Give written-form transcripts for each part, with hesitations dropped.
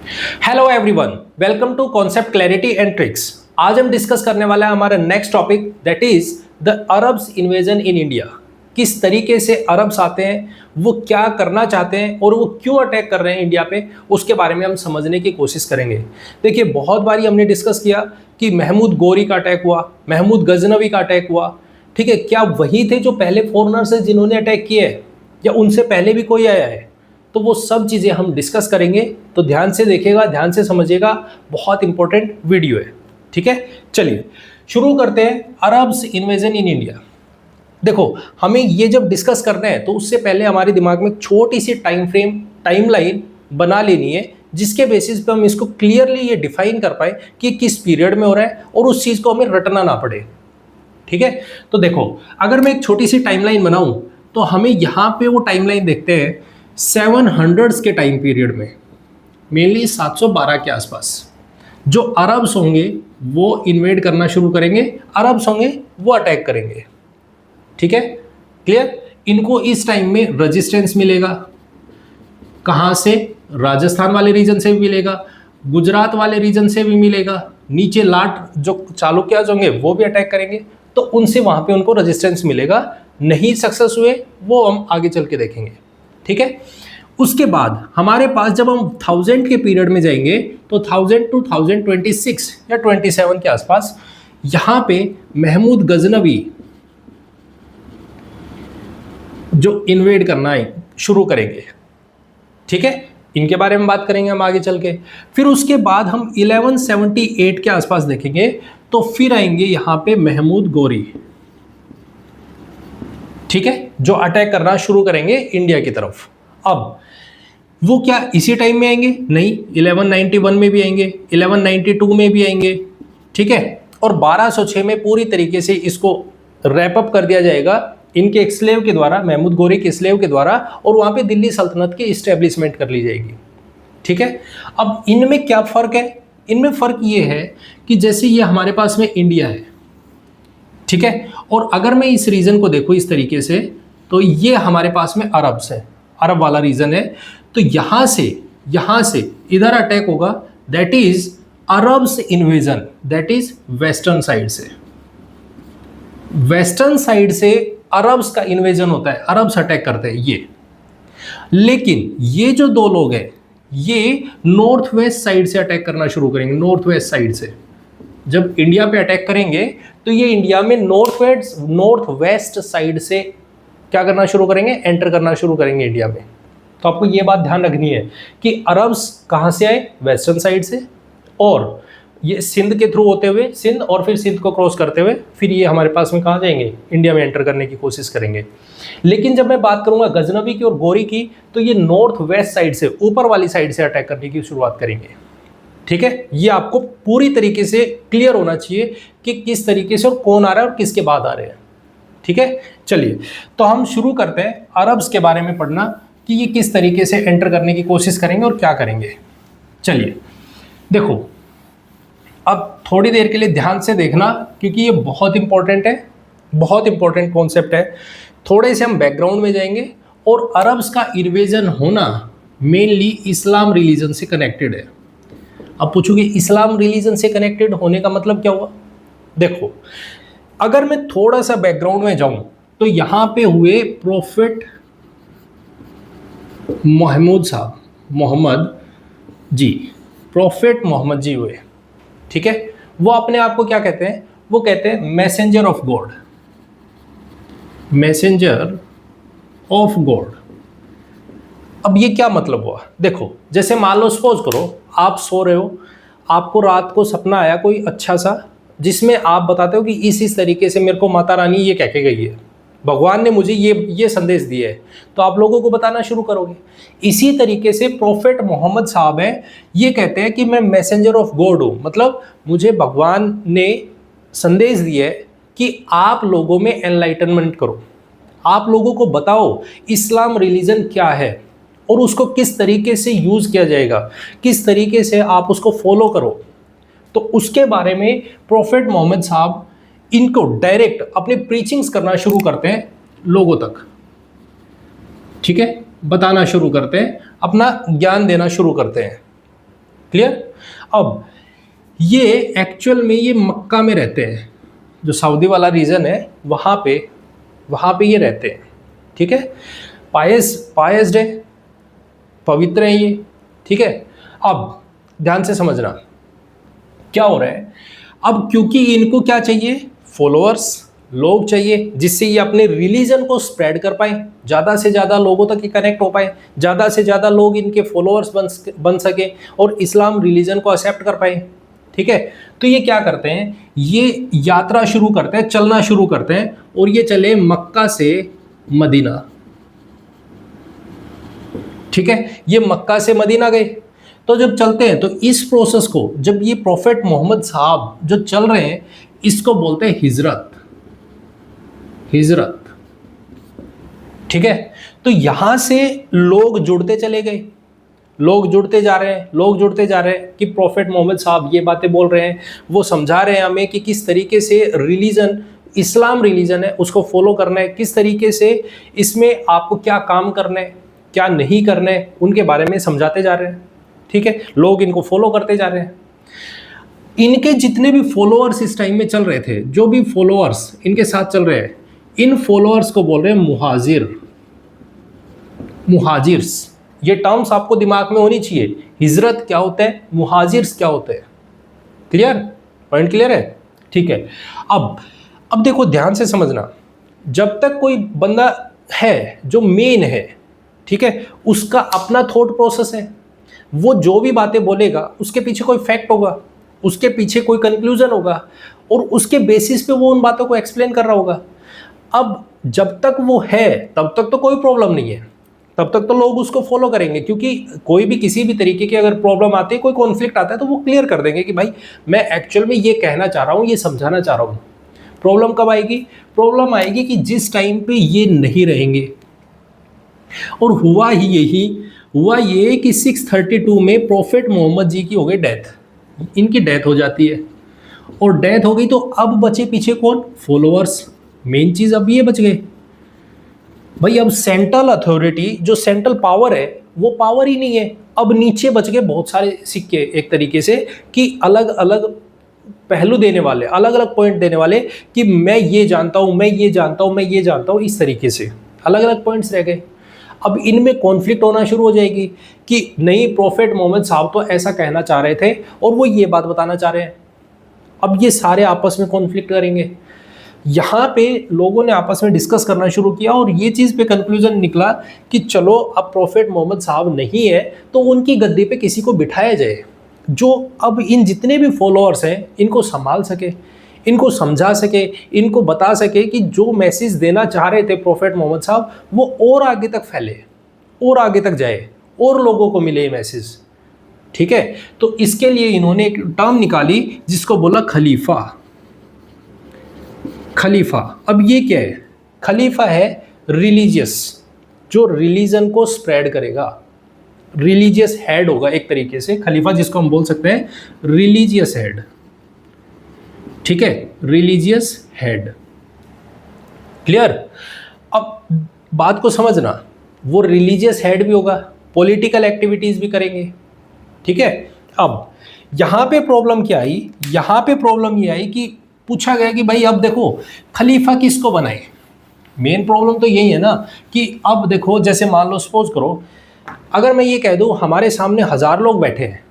Hello everyone, welcome to concept clarity and tricks. आज हम discuss करने वाला है हमारा next topic, that is the Arabs invasion in India. किस तरीके से अरब्स आते हैं, वो क्या करना चाहते हैं और वो क्यों अटैक कर रहे हैं इंडिया पे, उसके बारे में हम समझने की कोशिश करेंगे। देखिए, बहुत बारी हमने डिस्कस किया कि महमूद गोरी का अटैक हुआ, महमूद गजनवी का अटैक हुआ। ठीक है, क्या वही थे जो पहले फॉरेनर्स हैं जिन्होंने अटैक किए है, या उनसे पहले भी कोई आया है? तो वो सब चीज़ें हम डिस्कस करेंगे, तो ध्यान से देखिएगा, ध्यान से समझिएगा, बहुत इंपॉर्टेंट वीडियो है। ठीक है, चलिए शुरू करते हैं। Arabs invasion in India. देखो, हमें ये जब डिस्कस करना है तो उससे पहले हमारे दिमाग में एक छोटी सी टाइमलाइन बना लेनी है, जिसके बेसिस पे हम इसको क्लियरली ये डिफाइन कर पाए कि किस पीरियड में हो रहा है और उस चीज़ को हमें रटना ना पड़े। ठीक है, तो देखो, अगर मैं एक छोटी सी टाइमलाइन बनाऊं तो हमें यहाँ पे वो टाइमलाइन देखते हैं 700s के टाइम पीरियड में, मेनली 712 के आसपास जो अरब्स होंगे वो इन्वेड करना शुरू करेंगे, अरब्स होंगे वो अटैक करेंगे। ठीक है, क्लियर? इनको इस टाइम में रेजिस्टेंस मिलेगा। कहाँ से? राजस्थान वाले रीजन से भी मिलेगा, गुजरात वाले रीजन से भी मिलेगा, नीचे लाट जो चालुक्याज होंगे वो भी अटैक करेंगे, तो उनसे वहाँ पे उनको रेजिस्टेंस मिलेगा। नहीं सक्सेस हुए वो हम आगे चल के देखेंगे। ठीक है, उसके बाद हमारे पास जब हम 1000 के पीरियड में जाएंगे तो 1000 टू 1026 या 27 के आसपास यहाँ पे महमूद गजनवी जो इन्वेड करना है शुरू करेंगे। ठीक है, इनके बारे में बात करेंगे हम आगे चल के। फिर उसके बाद हम 1178 के आसपास देखेंगे, तो फिर आएंगे यहाँ पे महमूद गोरी। ठीक है, जो अटैक करना शुरू करेंगे इंडिया की तरफ। अब वो क्या इसी टाइम में आएंगे? नहीं, 1191 में भी आएंगे, 1192 में भी आएंगे। ठीक है, और 1206 में पूरी तरीके से इसको रैप अप कर दिया जाएगा इनके एक स्लेव के द्वारा, महमूद गोरी के स्लेव के द्वारा, और वहां पे दिल्ली सल्तनत की इस्टेब्लिशमेंट कर ली जाएगी। ठीक है, अब इनमें क्या फर्क है? इनमें फर्क ये है कि जैसे ये हमारे पास में इंडिया है, ठीक है, और अगर मैं इस रीजन को देखूं इस तरीके से, तो ये हमारे पास में अरब्स है, अरब वाला रीजन है। तो यहां से इधर अटैक होगा, that is Arabs invasion, that is western side से। वेस्टर्न साइड से अरब्स का इन्वेजन होता है, अरब्स अटैक करते हैं ये। लेकिन ये जो दो लोग हैं ये नॉर्थ वेस्ट साइड से अटैक करना शुरू करेंगे, नॉर्थ वेस्ट साइड से। जब इंडिया पे अटैक करेंगे तो ये इंडिया में नॉर्थ वेस्ट साइड से क्या करना शुरू करेंगे? एंटर करना शुरू करेंगे इंडिया में। तो आपको ये बात ध्यान रखनी है कि अरब्स कहाँ से आए? वेस्टर्न साइड से, और ये सिंध के थ्रू होते हुए, सिंध और फिर सिंध को क्रॉस करते हुए फिर ये हमारे पास में कहाँ जाएंगे? इंडिया में एंटर करने की कोशिश करेंगे। लेकिन जब मैं बात करूंगा गजनवी की और गोरी की, तो ये नॉर्थ वेस्ट साइड से, ऊपर वाली साइड से अटैक करने की शुरुआत करेंगे। ठीक है, ये आपको पूरी तरीके से क्लियर होना चाहिए कि किस तरीके से और कौन आ रहा है और किसके बाद आ रहे हैं। ठीक है, चलिए तो हम शुरू करते हैं अरब्स के बारे में पढ़ना कि ये किस तरीके से एंटर करने की कोशिश करेंगे और क्या करेंगे। चलिए देखो, अब थोड़ी देर के लिए ध्यान से देखना क्योंकि ये बहुत इंपॉर्टेंट है, बहुत इंपॉर्टेंट कॉन्सेप्ट है। थोड़े से हम बैकग्राउंड में जाएंगे, और अरब्स का इन्वेजन होना मेनली इस्लाम रिलीजन से कनेक्टेड है। अब पूछोगे इस्लाम रिलीजन से कनेक्टेड होने का मतलब क्या हुआ? देखो, अगर मैं थोड़ा सा बैकग्राउंड में जाऊं तो यहां पे हुए प्रोफेट मोहम्मद जी, प्रोफेट मोहम्मद जी हुए। ठीक है, वो अपने आप को क्या कहते हैं? वो कहते हैं messenger of God, messenger of God. अब ये क्या मतलब हुआ? देखो, जैसे मान लो सपोज करो आप सो रहे हो, आपको रात को सपना आया कोई अच्छा सा, जिसमें आप बताते हो कि इस तरीके से मेरे को माता रानी ये कह के गई है, भगवान ने मुझे ये संदेश दिया है, तो आप लोगों को बताना शुरू करोगे। इसी तरीके से प्रोफेट मोहम्मद साहब हैं, ये कहते हैं कि मैं मैसेंजर ऑफ गॉड हूँ, मतलब मुझे भगवान ने संदेश दिया है कि आप लोगों में एनलाइटनमेंट करो, आप लोगों को बताओ इस्लाम रिलीजन क्या है और उसको किस तरीके से यूज़ किया जाएगा, किस तरीके से आप उसको फॉलो करो। तो उसके बारे में प्रोफेट मोहम्मद साहब इनको डायरेक्ट अपनी प्रीचिंग्स करना शुरू करते हैं लोगों तक। ठीक है, बताना शुरू करते हैं, अपना ज्ञान देना शुरू करते हैं। क्लियर। अब ये एक्चुअल में ये मक्का में रहते हैं, जो सऊदी वाला रीजन है वहाँ पे ये रहते हैं, ठीक है। पायस्ड है, पवित्र है ये, ठीक है। अब ध्यान से समझना क्या हो रहा है। अब क्योंकि इनको क्या चाहिए, फॉलोअर्स, लोग चाहिए, जिससे ये अपने रिलीजन को स्प्रेड कर पाए, ज़्यादा से ज़्यादा लोगों तक ये कनेक्ट हो पाए, ज़्यादा से ज़्यादा लोग इनके फॉलोअर्स बन सके और इस्लाम रिलीजन को एक्सेप्ट कर पाए, ठीक है। तो ये क्या करते हैं, ये यात्रा शुरू करते हैं, चलना शुरू करते हैं, और ये चले मक्का से मदीना, ठीक है। ये मक्का से मदीना गए। तो जब चलते हैं तो इस प्रोसेस को, जब ये प्रॉफेट मोहम्मद साहब जो चल रहे हैं, इसको बोलते हैं हिजरत, ठीक है। तो यहां से लोग जुड़ते चले गए, लोग जुड़ते जा रहे हैं कि प्रॉफेट मोहम्मद साहब ये बातें बोल रहे हैं, वो समझा रहे हैं हमें कि किस तरीके से रिलीजन, इस्लाम रिलीजन है, उसको फॉलो करना है, किस तरीके से इसमें आपको क्या काम करना है, क्या नहीं करना है, उनके बारे में समझाते जा रहे हैं, ठीक है। लोग इनको फॉलो करते जा रहे हैं। इनके जितने भी फॉलोअर्स इस टाइम में चल रहे थे, जो भी फॉलोअर्स इनके साथ चल रहे हैं, इन फॉलोअर्स को बोल रहे हैं मुहाजिर्स। ये टर्म्स आपको दिमाग में होनी चाहिए। हिजरत क्या होता है, मुहाजिर्स क्या होते हैं। क्लियर, पॉइंट क्लियर है, ठीक है। अब देखो ध्यान से समझना, जब तक कोई बंदा है जो मेन है, ठीक है, उसका अपना थॉट प्रोसेस है, वो जो भी बातें बोलेगा उसके पीछे कोई फैक्ट होगा, उसके पीछे कोई कंक्लूजन होगा, और उसके बेसिस पे वो उन बातों को एक्सप्लेन कर रहा होगा। अब जब तक वो है तब तक तो कोई प्रॉब्लम नहीं है, तब तक तो लोग उसको फॉलो करेंगे, क्योंकि कोई भी किसी भी तरीके की अगर प्रॉब्लम आती है, कोई कॉन्फ्लिक्ट आता है, तो वो क्लियर कर देंगे कि भाई मैं एक्चुअल में ये कहना चाह रहा हूँ, ये समझाना चाह रहा हूँ। प्रॉब्लम कब आएगी, प्रॉब्लम आएगी कि जिस टाइम पे ये नहीं रहेंगे। और हुआ ये कि 632 में प्रॉफेट मोहम्मद जी की हो गई डेथ, इनकी डेथ हो जाती है, और डेथ हो गई तो अब बचे पीछे कौन, फॉलोअर्स। मेन चीज अब ये बच गए भाई। अब सेंट्रल अथॉरिटी, जो सेंट्रल पावर है, वो पावर ही नहीं है। अब नीचे बच गए बहुत सारे सिक्के, एक तरीके से कि अलग अलग पहलू देने वाले, अलग अलग पॉइंट देने वाले, कि मैं ये जानता हूं, मैं ये जानता हूं, मैं ये जानता हूं, इस तरीके से अलग अलग पॉइंट्स रह गए। अब इनमें कॉन्फ्लिक्ट होना शुरू हो जाएगी कि नहीं, प्रॉफेट मोहम्मद साहब तो ऐसा कहना चाह रहे थे और वो ये बात बताना चाह रहे हैं। अब ये सारे आपस में कॉन्फ्लिक्ट करेंगे। यहाँ पे लोगों ने आपस में डिस्कस करना शुरू किया और ये चीज़ पे कंक्लूजन निकला कि चलो अब प्रॉफेट मोहम्मद साहब नहीं है तो उनकी गद्दी पे किसी को बिठाया जाए, जो अब इन जितने भी फॉलोअर्स हैं इनको संभाल सके, इनको समझा सके, इनको बता सके कि जो मैसेज देना चाह रहे थे प्रॉफेट मोहम्मद साहब, वो और आगे तक फैले, और आगे तक जाए, और लोगों को मिले ये मैसेज, ठीक है। तो इसके लिए इन्होंने एक टर्म निकाली जिसको बोला खलीफा। अब ये क्या है, खलीफा है रिलीजियस, जो रिलीजन को स्प्रेड करेगा, रिलीजियस हेड होगा एक तरीके से खलीफा, जिसको हम बोल सकते हैं रिलीजियस हेड, ठीक है, रिलीजियस हेड। क्लियर। अब बात को समझना, वो रिलीजियस हेड भी होगा, पॉलिटिकल एक्टिविटीज भी करेंगे, ठीक है। अब यहां पे प्रॉब्लम क्या आई, यहां पे प्रॉब्लम ये आई कि पूछा गया कि भाई अब देखो खलीफा किसको बनाए। मेन प्रॉब्लम तो यही है ना कि अब देखो, जैसे मान लो सपोज करो, अगर मैं ये कह दूं हमारे सामने 1000 लोग बैठे हैं,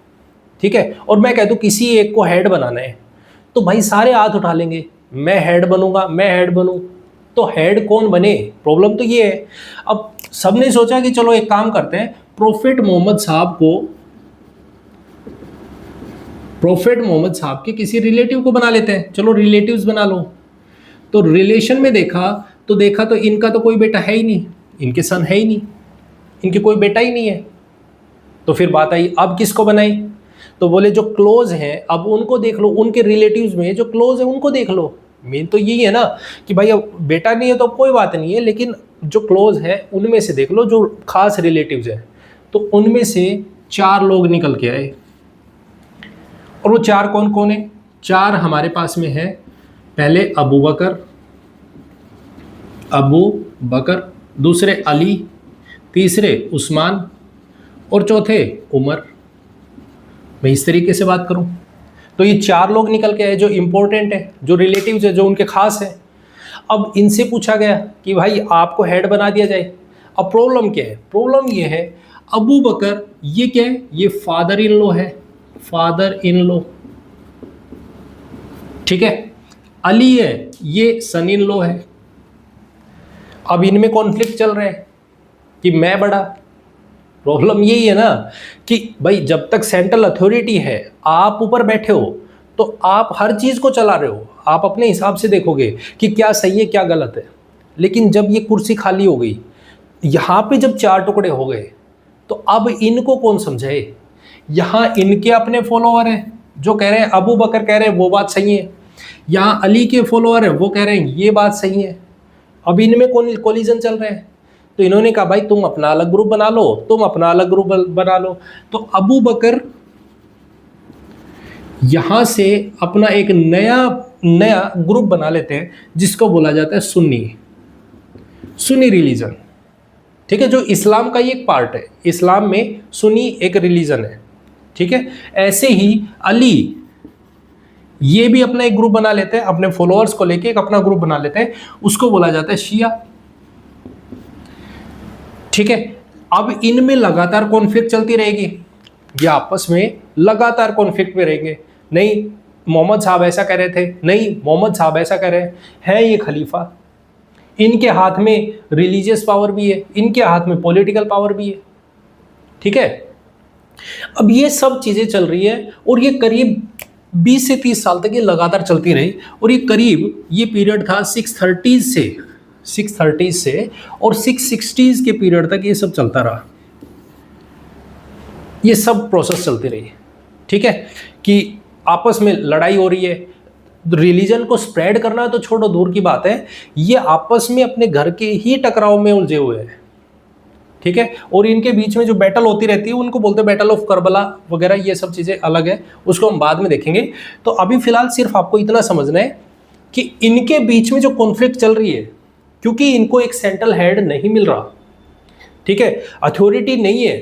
ठीक है, और मैं कह दूं किसी एक को हेड बनाना है, तो भाई सारे हाथ उठा लेंगे, मैं हेड बनूंगा, मैं हेड बनूं, तो हेड कौन बने, प्रॉब्लम तो ये है। अब सबने सोचा कि चलो एक काम करते हैं, प्रॉफेट मोहम्मद साहब के किसी रिलेटिव को बना लेते हैं, चलो रिलेटिव्स बना लो। तो रिलेशन में देखा तो इनका तो कोई बेटा है ही नहीं, इनके सन है ही नहीं, इनके कोई बेटा ही नहीं है। तो फिर बात आई अब किसको बनाई, तो बोले जो क्लोज हैं अब उनको देख लो, उनके रिलेटिव्स में जो क्लोज है उनको देख लो। मेन तो यही है ना कि भाई अब बेटा नहीं है तो कोई बात नहीं है, लेकिन जो क्लोज है उनमें से देख लो, जो खास रिलेटिव्स हैं। तो उनमें से 4 लोग निकल के आए, और वो 4 कौन कौन है, 4 हमारे पास में है। पहले अबू बकर, दूसरे अली, तीसरे उस्मान, और चौथे उमर। मैं इस तरीके से बात करूं। तो ये 4 लोग निकल के आए जो इंपॉर्टेंट है, जो रिलेटिव्स है, जो उनके खास है। अब इनसे पूछा गया कि भाई आपको हेड बना दिया जाए। अब प्रॉब्लम क्या है? प्रॉब्लम ये है, अबू बकर ये क्या है? ये फादर इन लॉ है, फादर इन लॉ, ठीक है। अली है, ये सन इन लॉ है। अब इनमें कॉन्फ्लिक्ट चल रहे हैं कि मैं बड़ा। प्रॉब्लम यही है ना कि भाई जब तक सेंट्रल अथॉरिटी है, आप ऊपर बैठे हो, तो आप हर चीज़ को चला रहे हो, आप अपने हिसाब से देखोगे कि क्या सही है क्या गलत है। लेकिन जब ये कुर्सी खाली हो गई, यहाँ पे जब 4 टुकड़े हो गए, तो अब इनको कौन समझाए? यहाँ इनके अपने फॉलोअर हैं जो कह रहे हैं, अबू बकर कह रहे हैं वो बात सही है, यहाँ अली के फॉलोअर है वो कह रहे हैं ये बात सही है। अब इनमें कोलिजन चल रहे हैं। तो इन्होंने कहा भाई तुम अपना अलग ग्रुप बना लो, तुम अपना अलग ग्रुप बना लो। तो अबू बकर यहां से अपना एक नया ग्रुप बना लेते हैं जिसको बोला जाता है सुन्नी रिलीजन, ठीक है, जो इस्लाम का ही एक पार्ट है। इस्लाम में सुन्नी एक रिलीजन है, ठीक है। ऐसे ही अली ये भी अपना एक ग्रुप बना लेते हैं, अपने फॉलोअर्स को लेके एक अपना ग्रुप बना लेते हैं, उसको बोला जाता है शिया, ठीक है। अब इनमें लगातार कॉन्फ्लिक्ट चलती रहेगी, ये आपस में लगातार कॉन्फ्लिक्ट में रहेंगे। नहीं मोहम्मद साहब ऐसा कह रहे थे, नहीं मोहम्मद साहब ऐसा कह रहे हैं, ये खलीफा, इनके हाथ में रिलीजियस पावर भी है, इनके हाथ में पॉलिटिकल पावर भी है, ठीक है। अब ये सब चीजें चल रही है और ये करीब 20 से 30 साल तक ये लगातार चलती रही। और ये करीब ये पीरियड था 630 से और 660s के पीरियड तक ये सब चलता रहा, ये सब प्रोसेस चलती रही, ठीक है। कि आपस में लड़ाई हो रही है, रिलीजन को स्प्रेड करना तो छोड़ो दूर की बात है, ये आपस में अपने घर के ही टकराव में उलझे हुए हैं, ठीक है। और इनके बीच में जो बैटल होती रहती है उनको बोलते हैं बैटल ऑफ करबला वगैरह, ये सब चीज़ें अलग है, उसको हम बाद में देखेंगे। तो अभी फिलहाल सिर्फ आपको इतना समझना है कि इनके बीच में जो कॉन्फ्लिक्ट चल रही है, क्योंकि इनको एक सेंट्रल हेड नहीं मिल रहा, ठीक है, अथॉरिटी नहीं है,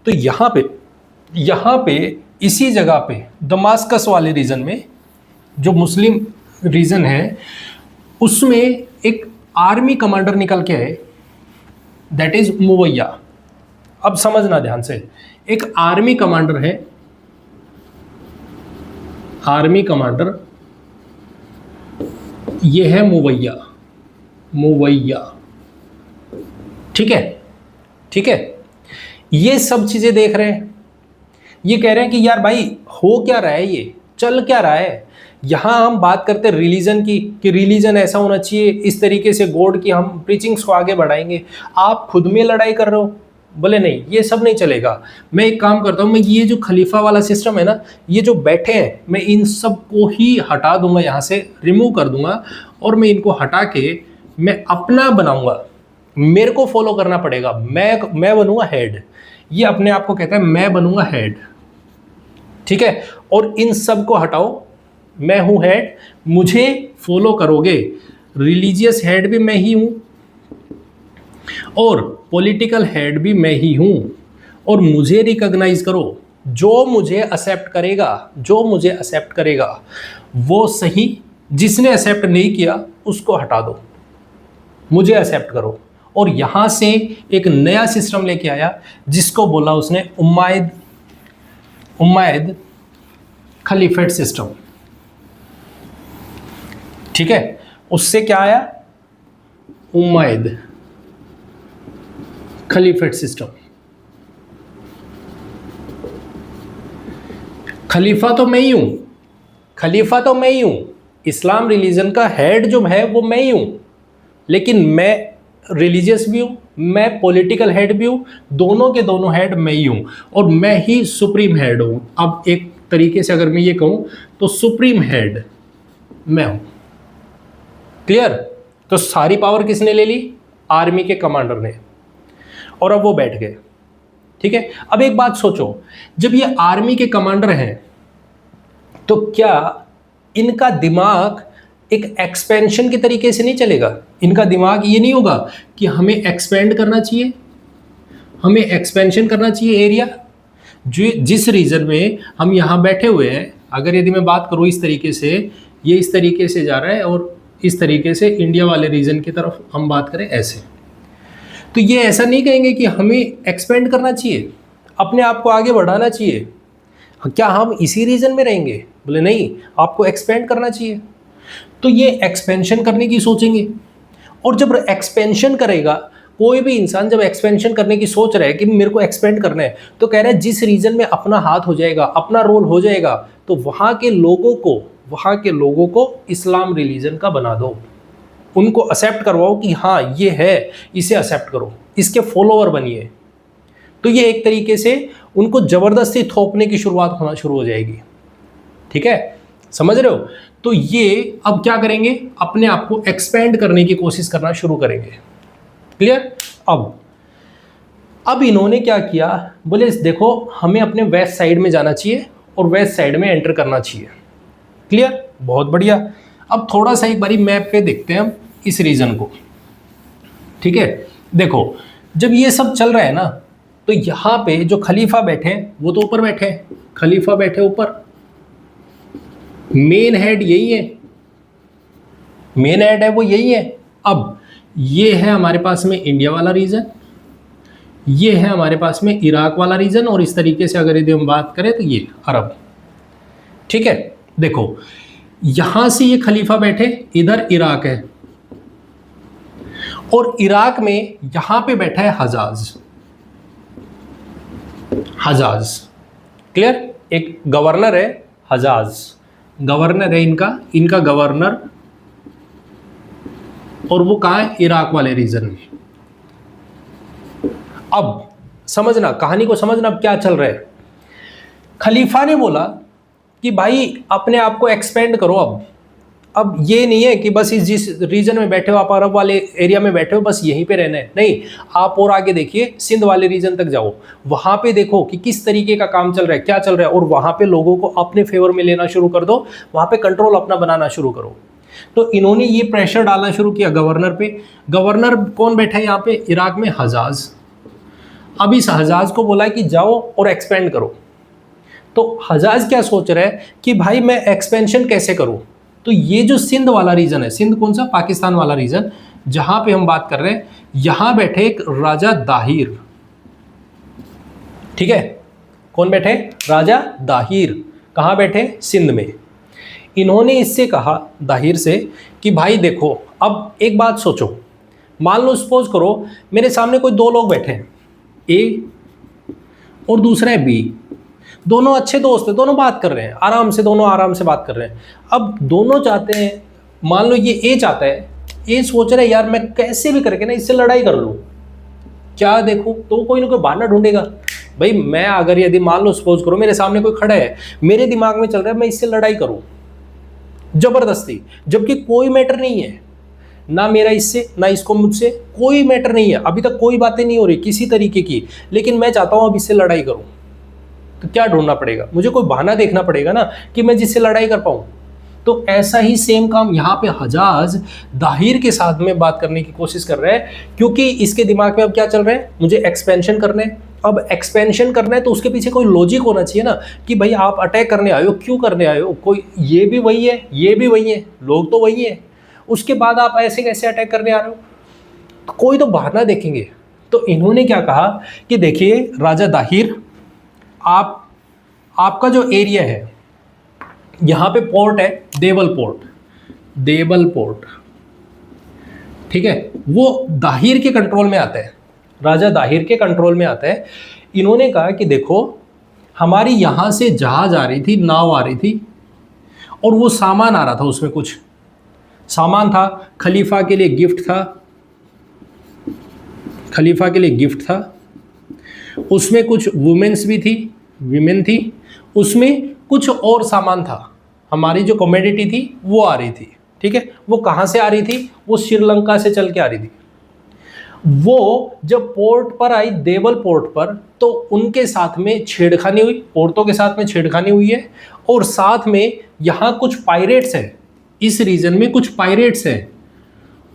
तो यहाँ पे इसी जगह पे दमास्कस वाले रीजन में जो मुस्लिम रीजन है उसमें एक आर्मी कमांडर निकल के आए, दैट इज मुवैया। अब समझना ध्यान से, एक आर्मी कमांडर है, आर्मी कमांडर ये है मुवैया, ठीक है। ये सब चीजें देख रहे हैं, ये कह रहे हैं कि यार भाई हो क्या रहा है, ये चल क्या रहा है। यहाँ हम बात करते हैं रिलीजन की कि रिलीजन ऐसा होना चाहिए, इस तरीके से गॉड की हम प्रीचिंग्स को आगे बढ़ाएंगे, आप खुद में लड़ाई कर रहे हो। बोले नहीं ये सब नहीं चलेगा, मैं एक काम करता हूँ, मैं ये जो खलीफा वाला सिस्टम है ना, ये जो बैठे हैं, मैं इन सब को ही हटा दूंगा, यहाँ से रिमूव कर दूंगा और मैं इनको हटा के मैं अपना बनाऊंगा, मेरे को फॉलो करना पड़ेगा, मैं बनूंगा हेड। ये अपने आप को कहता है मैं बनूंगा हेड, ठीक है। और इन सब को हटाओ, मैं हूं हेड, मुझे फॉलो करोगे। रिलीजियस हेड भी मैं ही हूं और पॉलिटिकल हेड भी मैं ही हूं, और मुझे रिकॉग्नाइज करो। जो मुझे एक्सेप्ट करेगा वो सही, जिसने एक्सेप्ट नहीं किया उसको हटा दो, मुझे एक्सेप्ट करो। और यहां से एक नया सिस्टम लेके आया जिसको बोला उसने उम्मैद खलीफेट सिस्टम, ठीक है। उससे क्या आया? Umaid caliphate system. खलीफा तो मैं ही हूं, इस्लाम रिलीजन का हेड जो है वो मैं ही हूं, लेकिन मैं रिलीजियस भी हूँ, मैं पॉलिटिकल हेड भी हूँ, दोनों के दोनों हेड मैं ही हूँ, और मैं ही सुप्रीम हेड हूँ। अब एक तरीके से अगर मैं ये कहूँ तो सुप्रीम हेड मैं हूँ। क्लियर? तो सारी पावर किसने ले ली? आर्मी के कमांडर ने, और अब वो बैठ गए, ठीक है। अब एक बात सोचो, जब ये आर्मी के कमांडर हैं तो क्या इनका दिमाग एक एक्सपेंशन के तरीके से नहीं चलेगा? इनका दिमाग ये नहीं होगा कि हमें एक्सपेंड करना चाहिए, हमें एक्सपेंशन करना चाहिए एरिया। जिस रीजन में हम यहाँ बैठे हुए हैं, अगर यदि मैं बात करूँ इस तरीके से, ये इस तरीके से जा रहा है और इस तरीके से इंडिया वाले रीजन की तरफ हम बात करें ऐसे, तो ये ऐसा नहीं कहेंगे कि हमें एक्सपेंड करना चाहिए, अपने आप को आगे बढ़ाना चाहिए, क्या हम इसी रीजन में रहेंगे? बोले नहीं, आपको एक्सपेंड करना चाहिए। तो ये एक्सपेंशन करने की सोचेंगे, और जब एक्सपेंशन करेगा कोई भी इंसान, जब एक्सपेंशन करने की सोच रहा है कि मेरे को एक्सपेंड करना है, तो कह रहा है जिस रीजन में अपना हाथ हो जाएगा, अपना रोल हो जाएगा, तो वहाँ के लोगों को इस्लाम रिलीजन का बना दो, उनको एक्सेप्ट करवाओ कि हाँ ये है, इसे एक्सेप्ट करो, इसके फॉलोअर बनिए। तो ये एक तरीके से उनको ज़बरदस्ती थोपने की शुरुआत होना शुरू हो जाएगी। ठीक है, समझ रहे हो? तो ये अब क्या करेंगे, अपने आप को एक्सपेंड करने की कोशिश करना शुरू करेंगे। क्लियर? अब इन्होंने क्या किया, बोले देखो हमें अपने वेस्ट साइड में जाना चाहिए और वेस्ट साइड में एंटर करना चाहिए। क्लियर? बहुत बढ़िया। अब थोड़ा सा एक बारी मैप पे देखते हैं हम इस रीजन को। ठीक है, देखो जब ये सब चल रहा है ना, तो यहाँ पे जो खलीफा बैठे हैं वो तो ऊपर बैठे हैं, खलीफा बैठे ऊपर, मेन हेड यही है, मेन हेड है वो यही है। अब ये है हमारे पास में इंडिया वाला रीजन, ये है हमारे पास में इराक वाला रीजन, और इस तरीके से अगर यदि हम बात करें तो ये अरब। ठीक है, देखो यहां से ये खलीफा बैठे, इधर इराक है, और इराक में यहां पे बैठा है हजाज। क्लियर? एक गवर्नर है हजाज, गवर्नर है इनका गवर्नर, और वो कहाँ है? इराक वाले रीजन में। अब समझना, कहानी को समझना, अब क्या चल रहा है। खलीफा ने बोला कि भाई अपने आप को एक्सपेंड करो। अब ये नहीं है कि बस इस जिस रीजन में बैठे हो आप, अरब वाले एरिया में बैठे हो, बस यहीं पे रहना है, नहीं, आप और आगे देखिए, सिंध वाले रीजन तक जाओ, वहाँ पे देखो कि किस तरीके का काम चल रहा है, क्या चल रहा है, और वहाँ पे लोगों को अपने फेवर में लेना शुरू कर दो, वहाँ पे कंट्रोल अपना बनाना शुरू करो। तो इन्होंने ये प्रेशर डालना शुरू किया गवर्नर पे। गवर्नर कौन बैठा है यहाँ पे? इराक में हजाज। अब इस हजाज को बोला कि जाओ और एक्सपेंड करो। तो हजाज क्या सोच रहा है कि भाई मैं एक्सपेंशन कैसे करूं? तो ये जो सिंध वाला रीजन है, सिंध कौन सा? पाकिस्तान वाला रीजन, जहां पे हम बात कर रहे हैं, यहां बैठे एक राजा दाहिर। ठीक है, कौन बैठे? राजा दाहिर। कहां बैठे? सिंध में। इन्होंने इससे कहा, दाहिर से, कि भाई देखो अब एक बात सोचो, मान लो सपोज करो मेरे सामने कोई दो लोग बैठे हैं, ए और दूसरा है बी, दोनों अच्छे दोस्त हैं, दोनों बात कर रहे हैं आराम से, दोनों आराम से बात कर रहे हैं। अब दोनों चाहते हैं, मान लो ये ए चाहता है, ए सोच रहा है यार मैं कैसे भी करके ना इससे लड़ाई कर लूँ, क्या देखूँ, तो कोई ना कोई बहाना ढूंढेगा। भाई मैं अगर यदि मान लो सपोज करो मेरे सामने कोई खड़ा है, मेरे दिमाग में चल रहा है मैं इससे लड़ाई करूँ जबरदस्ती, जबकि कोई मैटर नहीं है, ना मेरा इससे ना इसको मुझसे कोई मैटर नहीं है, अभी तक कोई बातें नहीं हो रही किसी तरीके की, लेकिन मैं चाहता हूँ अब इससे लड़ाई करूँ। तो क्या ढूंढना पड़ेगा? मुझे कोई बहाना देखना पड़ेगा ना कि मैं जिससे लड़ाई कर पाऊँ। तो ऐसा ही सेम काम यहाँ पे हजाज दाहिर के साथ में बात करने की कोशिश कर रहा है, क्योंकि इसके दिमाग में अब क्या चल रहा है, मुझे एक्सपेंशन करना है। अब एक्सपेंशन करना है तो उसके पीछे कोई लॉजिक होना चाहिए ना, कि भाई आप अटैक करने आए हो, क्यों करने आए हो, कोई ये भी वही है, ये भी वही है, लोग तो वही है, उसके बाद आप ऐसे कैसे अटैक करने आ रहे हो? तो कोई तो बहाना देखेंगे। तो इन्होंने क्या कहा कि देखिए राजा दाहिर, आपका जो एरिया है, यहाँ पे पोर्ट है देवल पोर्ट, ठीक है, वो दाहिर के कंट्रोल में आता है, राजा दाहिर के कंट्रोल में आता है। इन्होंने कहा कि देखो हमारी यहाँ से जहाज आ रही थी, नाव आ रही थी, और वो सामान आ रहा था, उसमें कुछ सामान था, खलीफा के लिए गिफ्ट था, उसमें कुछ वुमेन्स भी थी, विमेन थी, उसमें कुछ और सामान था, हमारी जो कमोडिटी थी वो आ रही थी। ठीक है, वो कहाँ से आ रही थी? वो श्रीलंका से चल के आ रही थी। वो जब पोर्ट पर आई, देवल पोर्ट पर, तो उनके साथ में छेड़खानी हुई, औरतों के साथ में छेड़खानी हुई है, और साथ में यहाँ कुछ पायरेट्स हैं, इस रीजन में कुछ पायरेट्स हैं,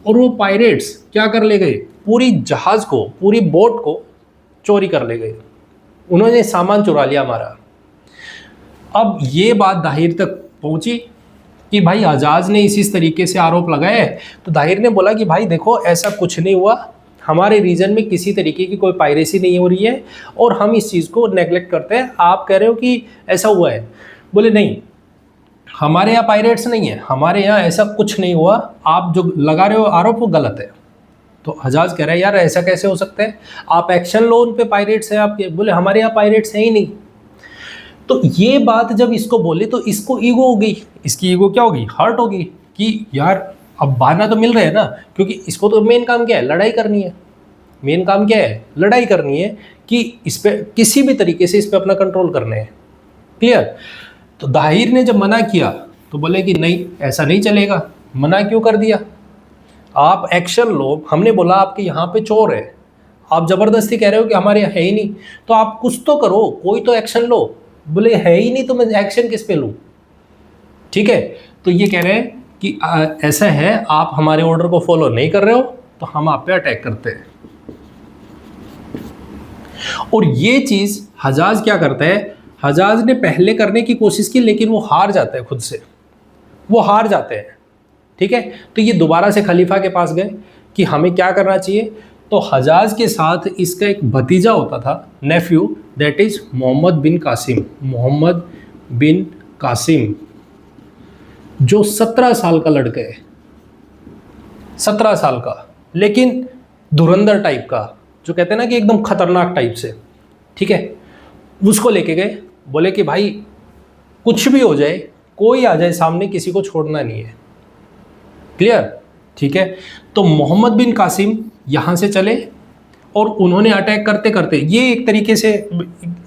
और वो पायरेट्स क्या कर ले गए? पूरी जहाज को, पूरी बोट को चोरी कर ले गए। उन्होंने सामान चुरा लिया हमारा। अब ये बात दाहिर तक पहुंची कि भाई हजाज ने इस तरीके से आरोप लगाए, तो दाहिर ने बोला कि भाई देखो ऐसा कुछ नहीं हुआ, हमारे रीजन में किसी तरीके की कोई पायरेसी नहीं हो रही है और हम इस चीज़ को नेगलेक्ट करते हैं, आप कह रहे हो कि ऐसा हुआ है। बोले नहीं, हमारे यहाँ पायरेट्स नहीं है, हमारे यहाँ ऐसा कुछ नहीं हुआ, आप जो लगा रहे हो आरोप वो गलत है। तो हजाज कह रहा है यार ऐसा कैसे हो सकता है, आप एक्शन लो उन पे, पायरेट्स हैं आपके। बोले हमारे यहाँ पायरेट्स हैं ही नहीं। तो ये बात जब इसको बोले तो इसको ईगो हो गई, इसकी ईगो क्या होगी, हर्ट होगी कि यार अब बहाना तो मिल रहा है ना, क्योंकि इसको तो मेन काम क्या है, लड़ाई करनी है। मेन काम क्या है, लड़ाई करनी है कि इस पे किसी भी तरीके से इस पे अपना कंट्रोल करने है। क्लियर। तो दाहिर ने जब मना किया तो बोले कि नहीं ऐसा नहीं चलेगा। मना क्यों कर दिया, आप एक्शन लो। हमने बोला आपके यहाँ पे चोर है, आप ज़बरदस्ती कह रहे हो कि हमारे यहाँ है ही नहीं, तो आप कुछ तो करो, कोई तो एक्शन लो। बोले है ही नहीं तो मैं एक्शन किस पे लूँ। ठीक है, तो ये कह रहे हैं कि ऐसा है, आप हमारे ऑर्डर को फॉलो नहीं कर रहे हो तो हम आप पे अटैक करते हैं। और ये चीज़ हजाज क्या करता है, हजाज ने पहले करने की कोशिश की लेकिन वो हार जाता है, खुद से वो हार जाते हैं। ठीक है, तो ये दोबारा से खलीफा के पास गए कि हमें क्या करना चाहिए। तो हजाज के साथ इसका एक भतीजा होता था, नेफ्यू, दैट इज मोहम्मद बिन कासिम। मोहम्मद बिन कासिम जो 17 साल का लड़का है, 17 साल का, लेकिन धुरंधर टाइप का, जो कहते हैं ना कि एकदम खतरनाक टाइप से। ठीक है, उसको लेके गए, बोले कि भाई कुछ भी हो जाए, कोई आ जाए सामने, किसी को छोड़ना नहीं है। क्लियर। ठीक है, तो मोहम्मद बिन कासिम यहाँ से चले और उन्होंने अटैक करते करते, ये एक तरीके से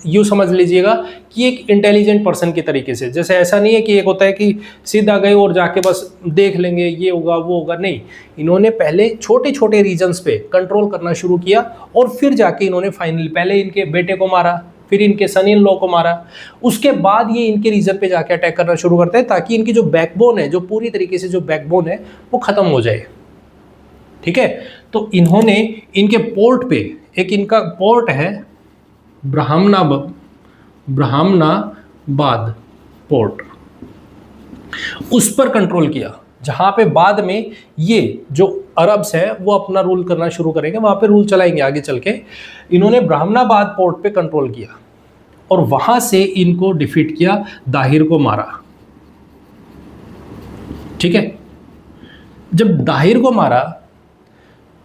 यूँ समझ लीजिएगा कि एक इंटेलिजेंट पर्सन के तरीके से, जैसे ऐसा नहीं है कि एक होता है कि सीधा गए और जाके बस देख लेंगे ये होगा वो होगा, नहीं। इन्होंने पहले छोटे छोटे रीजन्स पे कंट्रोल करना शुरू किया और फिर जाके इन्होंने फाइनली पहले इनके बेटे को मारा, फिर इनके सन इन लॉ को मारा, उसके बाद ये इनके रीजन पे जाके अटैक करना शुरू करते हैं ताकि इनकी जो बैकबोन है, जो पूरी तरीके से जो बैकबोन है वो ख़त्म हो जाए। ठीक है, तो इन्होंने इनके पोर्ट पे, एक इनका पोर्ट है ब्राह्मणाबाद पोर्ट, उस पर कंट्रोल किया, जहाँ पे बाद में ये जो अरब्स है वो अपना रूल करना शुरू करेंगे, वहाँ पे रूल चलाएंगे आगे चल के। इन्होंने ब्राह्मणाबाद पोर्ट पे कंट्रोल किया और वहाँ से इनको डिफीट किया, दाहिर को मारा। ठीक है, जब दाहिर को मारा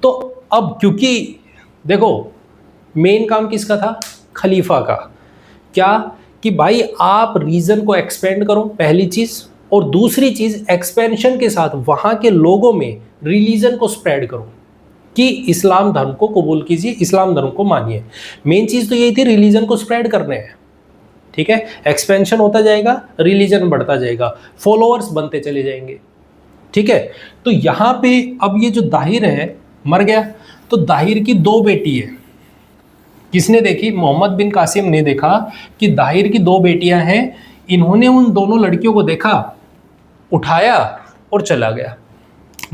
तो अब क्योंकि देखो मेन काम किसका था, खलीफा का, क्या कि भाई आप रीजन को एक्सपेंड करो, पहली चीज़, और दूसरी चीज़ एक्सपेंशन के साथ वहाँ के लोगों में रिलीजन को स्प्रेड करो कि इस्लाम धर्म को कबूल कीजिए, इस्लाम धर्म को मानिए। मेन चीज़ तो यही थी, रिलीजन को स्प्रेड करने हैं। ठीक है, एक्सपेंशन होता जाएगा, रिलीजन बढ़ता जाएगा, फॉलोअर्स बनते चले जाएंगे। ठीक है, तो यहाँ पे अब ये जो दाहिर है मर गया, तो दाहिर की 2 बेटी है। किसने देखी, मोहम्मद बिन कासिम ने देखा कि दाहिर की 2 बेटियां हैं। इन्होंने उन दोनों लड़कियों को देखा, उठाया और चला गया।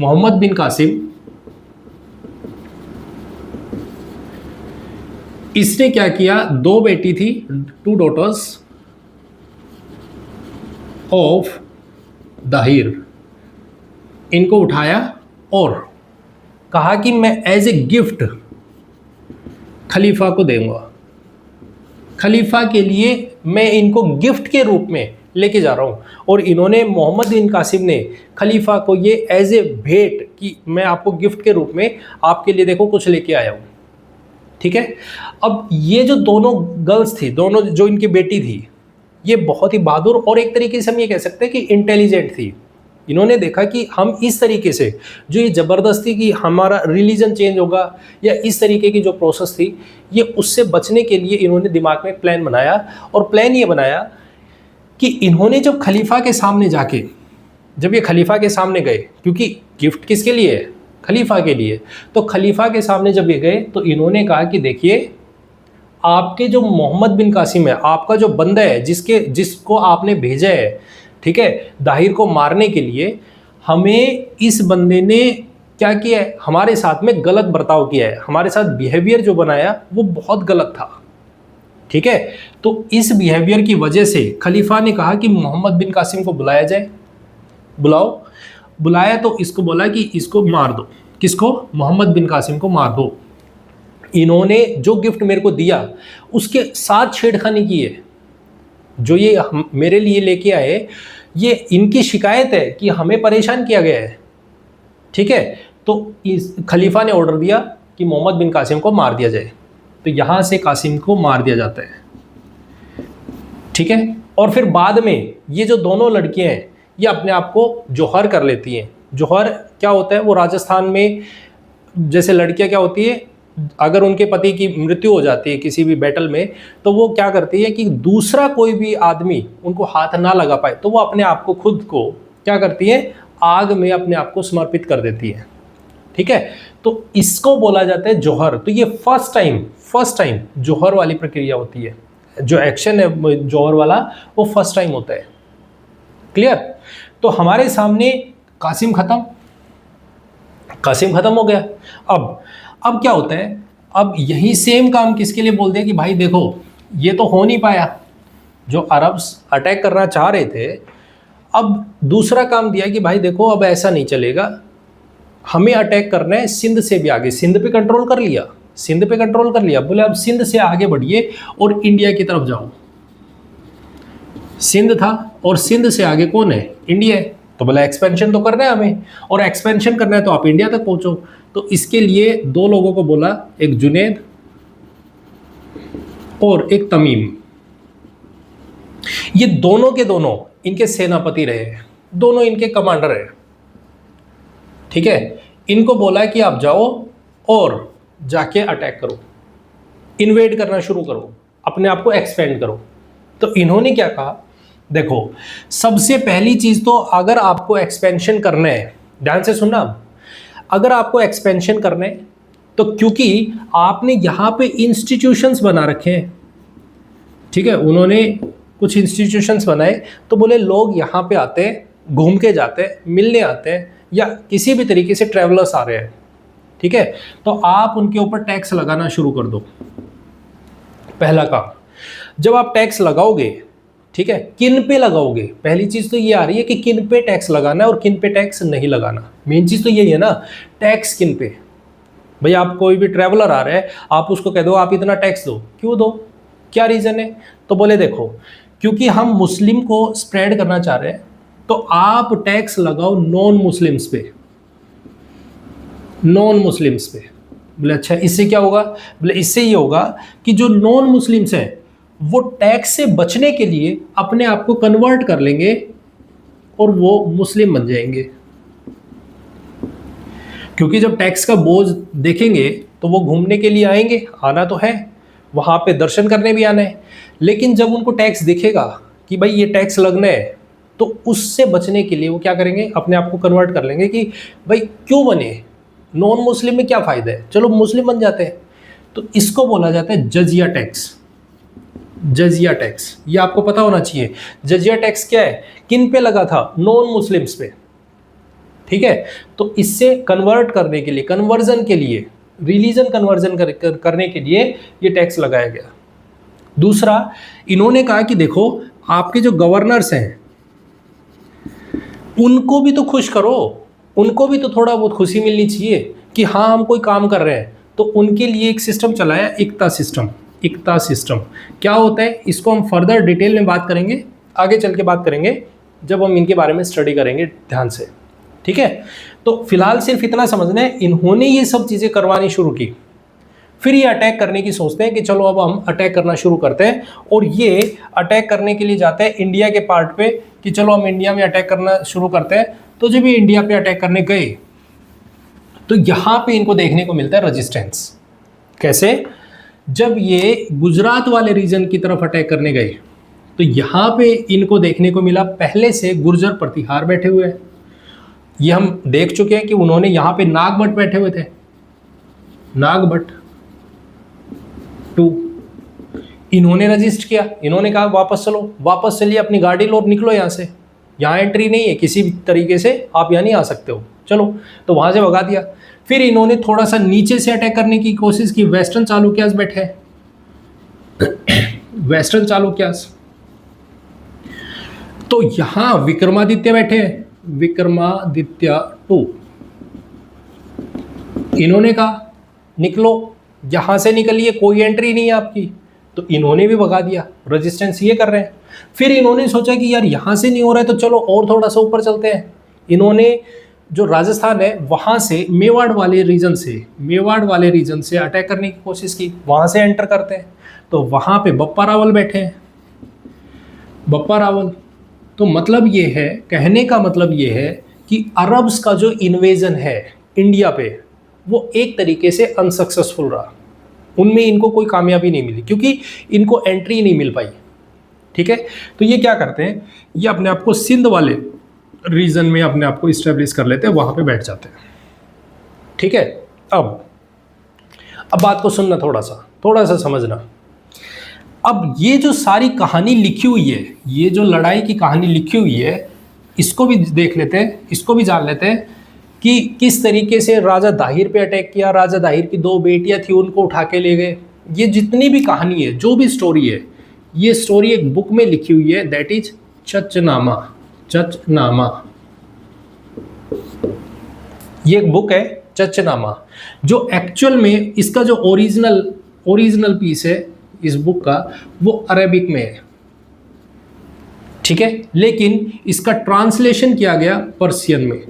मोहम्मद बिन कासिम इसने क्या किया, 2 बेटी थी, 2 डॉटर्स ऑफ दाहिर, इनको उठाया और कहा कि मैं एज ए गिफ्ट खलीफा को दूंगा, खलीफा के लिए मैं इनको गिफ्ट के रूप में लेके जा रहा हूँ। और इन्होंने, मोहम्मद बिन कासिम ने खलीफा को ये एज ए भेंट कि मैं आपको गिफ्ट के रूप में आपके लिए देखो कुछ लेके आया हूँ। ठीक है, अब ये जो दोनों गर्ल्स थी, दोनों जो इनकी बेटी थी, ये बहुत ही बहादुर और एक तरीके से हम ये कह सकते हैं कि इंटेलिजेंट थी। इन्होंने देखा कि हम इस तरीके से जो ये ज़बरदस्ती की हमारा रिलीजन चेंज होगा या इस तरीके की जो प्रोसेस थी, ये उससे बचने के लिए इन्होंने दिमाग में एक प्लान बनाया। और प्लान ये बनाया कि इन्होंने जब खलीफा के सामने जाके, जब ये खलीफा के सामने गए, क्योंकि गिफ्ट किसके लिए है, खलीफा के लिए, तो खलीफा के सामने जब ये गए तो इन्होंने कहा कि देखिए आपके जो मोहम्मद बिन कासिम है, आपका जो बंदा है, जिसको आपने भेजा है, ठीक है, दाहिर को मारने के लिए, हमें इस बंदे ने क्या किया है, हमारे साथ में गलत बर्ताव किया है, हमारे साथ बिहेवियर जो बनाया वो बहुत गलत था। ठीक है, तो इस बिहेवियर की वजह से खलीफा ने कहा कि मोहम्मद बिन कासिम को बुलाया जाए। बुलाओ। बुलाया तो इसको बोला कि इसको मार दो। किसको? मोहम्मद बिन कासिम को मार दो। इन्होंने जो गिफ्ट मेरे को दिया उसके साथ छेड़खानी की है। जो ये मेरे लिए लेके आए, ये इनकी शिकायत है कि हमें परेशान किया गया है। ठीक है, तो इस खलीफा ने ऑर्डर दिया कि मोहम्मद बिन कासिम को मार दिया जाए। तो यहां से कासिम को मार दिया जाता है। ठीक है, और फिर बाद में ये जो दोनों लड़कियां हैं ये अपने आप को जौहर कर लेती हैं। जौहर क्या होता है? वो राजस्थान में जैसे लड़कियां क्या होती है, अगर उनके पति की मृत्यु हो जाती है किसी भी बैटल में, तो वो क्या करती है कि दूसरा कोई भी आदमी उनको हाथ ना लगा पाए, तो वो अपने आप को खुद को क्या करती है? आग में अपने आप को समर्पित कर देती है। ठीक है, तो इसको बोला जाता है जौहर। तो ये फर्स्ट टाइम जौहर वाली प्रक्रिया होती है। जो एक्शन है जौहर वाला, वो फर्स्ट टाइम होता है। क्लियर? तो हमारे सामने कासिम खत्म हो गया। अब क्या होता है? अब यही सेम काम किसके लिए बोल दिया कि भाई देखो ये तो हो नहीं पाया, जो अरब्स अटैक करना चाह रहे थे। अब दूसरा काम दिया कि भाई देखो अब ऐसा नहीं चलेगा, हमें अटैक करना है सिंध से भी आगे। सिंध पे कंट्रोल कर लिया। बोले अब सिंध से आगे बढ़िए और इंडिया की तरफ जाओ। सिंध था और सिंध से आगे कौन है? इंडिया है। तो बोला एक्सपेंशन तो करना है हमें, और एक्सपेंशन करना है तो आप इंडिया तक पहुंचो। तो इसके लिए दो लोगों को बोला, एक जुनैद और एक तमीम। ये दोनों के दोनों इनके सेनापति रहे हैं, दोनों इनके कमांडर हैं। ठीक है, इनको बोला कि आप जाओ और जाके अटैक करो, इन्वेड करना शुरू करो, अपने आप को एक्सपेंड करो। तो इन्होंने क्या कहा? देखो, सबसे पहली चीज तो अगर आपको एक्सपेंशन करना है, ध्यान से सुनना, अगर आपको एक्सपेंशन करना है तो क्योंकि आपने यहाँ पे इंस्टीट्यूशंस बना रखे हैं, ठीक है, उन्होंने कुछ इंस्टीट्यूशंस बनाए, तो बोले लोग यहाँ पे आते हैं, घूम के जाते हैं, मिलने आते हैं, या किसी भी तरीके से ट्रैवलर्स आ रहे हैं। ठीक है, तो आप उनके ऊपर टैक्स लगाना शुरू कर दो। पहला काम, जब आप टैक्स लगाओगे, ठीक है, किन पे लगाओगे? पहली चीज तो ये आ रही है कि किन पे टैक्स लगाना है और किन पे टैक्स नहीं लगाना। मेन चीज तो यही है ना, टैक्स किन पे। भाई आप कोई भी ट्रैवलर आ रहा है, आप उसको कह दो आप इतना टैक्स दो, क्यों दो, क्या रीजन है? तो बोले देखो, क्योंकि हम मुस्लिम को स्प्रेड करना चाह रहे हैं, तो आप टैक्स लगाओ नॉन मुस्लिम्स पे। बोले अच्छा, इससे क्या होगा? बोले इससे ये होगा कि जो नॉन मुस्लिम्स हैं वो टैक्स से बचने के लिए अपने आप को कन्वर्ट कर लेंगे और वो मुस्लिम बन जाएंगे। क्योंकि जब टैक्स का बोझ देखेंगे तो वो घूमने के लिए आएंगे, आना तो है, वहां पे दर्शन करने भी आना है। लेकिन जब उनको टैक्स दिखेगा कि भाई ये टैक्स लगना है, तो उससे बचने के लिए वो क्या करेंगे? अपने आप को कन्वर्ट कर लेंगे कि भाई क्यों बने, नॉन मुस्लिम में क्या फ़ायदा है, चलो मुस्लिम बन जाते हैं। तो इसको बोला जाता है जजिया टैक्स। जजिया टैक्स, ये आपको पता होना चाहिए। जजिया टैक्स क्या है? किन पे लगा था? नॉन मुस्लिम्स पे। ठीक है, तो इससे कन्वर्ट करने के लिए, कन्वर्जन के लिए, रिलीजन कन्वर्जन करने के लिए ये टैक्स लगाया गया। दूसरा, इन्होंने कहा कि देखो आपके जो गवर्नर्स हैं उनको भी तो खुश करो, उनको भी तो थोड़ा बहुत खुशी मिलनी चाहिए कि हाँ हम कोई काम कर रहे हैं। तो उनके लिए एक सिस्टम चलाया, इक्ता सिस्टम। क्या होता है इसको हम फर्दर डिटेल में बात करेंगे, आगे चल के बात करेंगे जब हम इनके बारे में स्टडी करेंगे ध्यान से। ठीक है, तो फिलहाल सिर्फ इतना समझना है, इन्होंने ये सब चीज़ें करवानी शुरू की। फिर ये अटैक करने की सोचते हैं कि चलो अब हम अटैक करना शुरू करते हैं, और ये अटैक करने के लिए जाते हैं इंडिया के पार्ट पे कि चलो हम इंडिया में अटैक करना शुरू करते हैं। तो जब ये इंडिया पे अटैक करने गए तो यहाँ पे इनको देखने को मिलता है रेजिस्टेंस। कैसे? जब ये गुजरात वाले रीजन की तरफ अटैक करने गए तो यहाँ पे इनको देखने को मिला पहले से गुर्जर प्रतिहार बैठे हुए हैं। ये हम देख चुके हैं कि उन्होंने यहाँ पे नागभट्ट बैठे हुए थे, नागभट्ट 2। इन्होंने रजिस्ट किया, इन्होंने कहा वापस चलो, वापस चलिए, अपनी गाड़ी लो, निकलो यहाँ से, यहाँ एंट्री नहीं है किसी भी तरीके से, आप यहाँ नहीं आ सकते हो, चलो। तो वहाँ से भगा दिया। फिर इन्होंने थोड़ा सा नीचे से अटैक करने की कोशिश की, वेस्टर्न चालुक्यास बैठे, वेस्टर्न चालुक्यास। तो यहां विक्रमादित्य बैठे हैं, विक्रमादित्य टू, इन्होंने कहा निकलो, यहां से निकलिए, कोई एंट्री नहीं है आपकी, तो इन्होंने भी भगा दिया, रेजिस्टेंस ये कर रहे हैं। फिर इन्होंने सोचा कि यार यहां से नहीं हो रहा है तो चलो और थोड़ा सा ऊपर चलते हैं। इन्होंने जो राजस्थान है वहां से मेवाड़ वाले रीजन से अटैक करने की कोशिश की, वहां से एंटर करते हैं। तो वहां पे बप्पा रावल बैठे हैं, बप्पा रावल। तो मतलब ये है, कहने का मतलब ये है कि अरब्स का जो इन्वेजन है इंडिया पे वो एक तरीके से अनसक्सेसफुल रहा, उनमें इनको कोई कामयाबी नहीं मिली क्योंकि इनको एंट्री नहीं मिल पाई। ठीक है, तो ये क्या करते हैं, ये अपने आप को सिंध वाले रीजन में अपने आप को इस्टेब्लिश कर लेते हैं, वहां पे बैठ जाते हैं। ठीक है, अब बात को सुनना, थोड़ा सा समझना। अब ये जो सारी कहानी लिखी हुई है, ये जो लड़ाई की कहानी लिखी हुई है, इसको भी देख लेते हैं, इसको भी जान लेते हैं कि किस तरीके से राजा दाहिर पे अटैक किया, राजा दाहिर की 2 बेटियां थी उनको उठा के ले गए। ये जितनी भी कहानी है, जो भी स्टोरी है, ये स्टोरी एक बुक में लिखी हुई है, दैट इज चचनामा। चचनामा, ये एक बुक है चचनामा, जो एक्चुअल में इसका जो ओरिजिनल पीस है इस बुक का वो अरेबिक में है। ठीक है, लेकिन इसका ट्रांसलेशन किया गया पर्शियन में,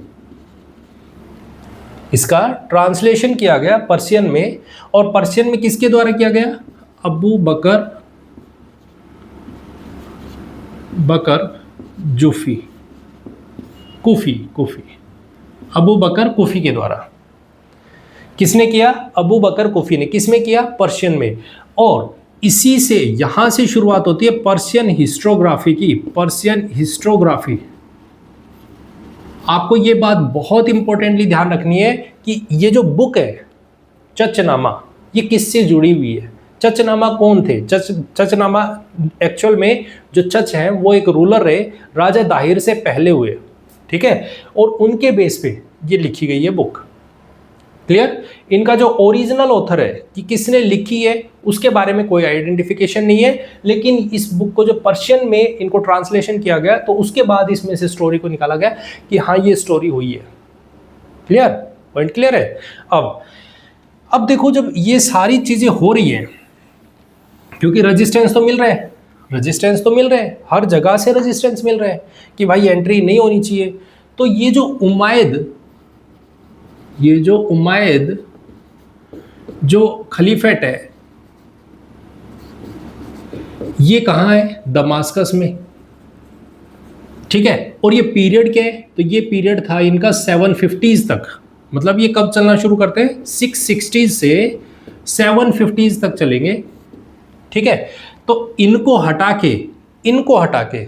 इसका ट्रांसलेशन किया गया पर्शियन में, और पर्शियन में किसके द्वारा किया गया, अबू बकर जूफी, कुफी, अबू बकर कुफी के द्वारा। किसने किया, अबू बकर कुफी ने। किसमें किया, पर्शियन में। और इसी से यहां से शुरुआत होती है पर्शियन हिस्ट्रोग्राफी की। पर्शियन हिस्ट्रोग्राफी, आपको ये बात बहुत इंपॉर्टेंटली ध्यान रखनी है कि ये जो बुक है चचनामा, ये किससे जुड़ी हुई है। चचनामा कौन थे, चचनामा एक्चुअल में जो चच हैं वो एक रूलर रहे, राजा दाहिर से पहले हुए। ठीक है, और उनके बेस पे ये लिखी गई है बुक। क्लियर, इनका जो ओरिजिनल ऑथर है कि किसने लिखी है उसके बारे में कोई आइडेंटिफिकेशन नहीं है, लेकिन इस बुक को जो पर्शियन में इनको ट्रांसलेशन किया गया तो उसके बाद इसमें से स्टोरी को निकाला गया कि हाँ ये स्टोरी हुई है। क्लियर, पॉइंट क्लियर है। अब देखो, जब ये सारी चीजें हो रही हैं, क्योंकि रेजिस्टेंस तो मिल रहे हैं, हर जगह से रेजिस्टेंस मिल रहे हैं कि भाई एंट्री नहीं होनी चाहिए। तो ये जो उमायद जो खलीफेट है, ये कहाँ है, दमास्कस में। ठीक है, और ये पीरियड क्या है, तो ये पीरियड था इनका 750s तक। मतलब ये कब चलना शुरू करते हैं, 660s से 750s तक चलेंगे। ठीक है, तो इनको हटा के